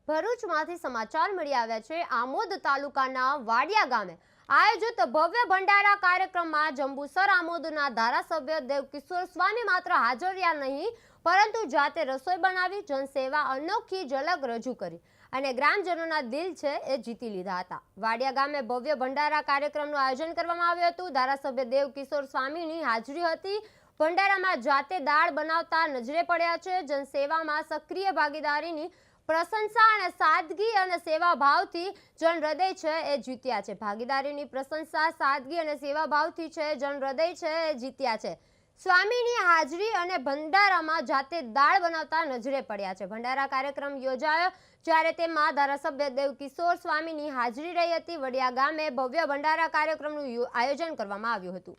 ભરૂચમાંથી સમાચાર મળી આવ્યા છે। આમોદ તાલુકાના વાડિયા ગામે આયોજિત ભવ્ય ભંડારા કાર્યક્રમમાં જંબુસર આમોદના ધારાસભ્ય દેવકિશોર સ્વામી માત્ર હાજર રહ્યા નહીં, પરંતુ જાતે રસોઈ બનાવી જનસેવા અનોખી ઝલક રજૂ કરી અને ગ્રામજનોના દિલ છે એ જીતી લીધા હતા। વાડિયા ગામે ભવ્ય ભંડારા કાર્યક્રમનું આયોજન કરવામાં આવ્યું હતું। ધારાસભ્ય દેવકિશોર સ્વામીની હાજરી હતી। ભંડારામાં જાતે દાળ બનાવતા નજરે પડ્યા છે। જનસેવામાં સક્રિય ભાગીદારીની પ્રશંસા અને સાદગી અને સેવાભાવથી જન હૃદય છે એ જીત્યા છે। ભાગીદારીની પ્રશંસા, સાદગી અને સેવાભાવથી છે જન હૃદય છે એ જીત્યા છે। સ્વામીની હાજરી અને ભંડારામાં જાતે દાળ બનાવતા નજરે પડ્યા છે। ભંડારા કાર્યક્રમ યોજાયો જ્યારે તેમાં ધારાસભ્ય દેવકિશોર સ્વામીની હાજરી રહી હતી। વડિયા ગામે ભવ્ય ભંડારા કાર્યક્રમનું આયોજન કરવામાં આવ્યું હતું।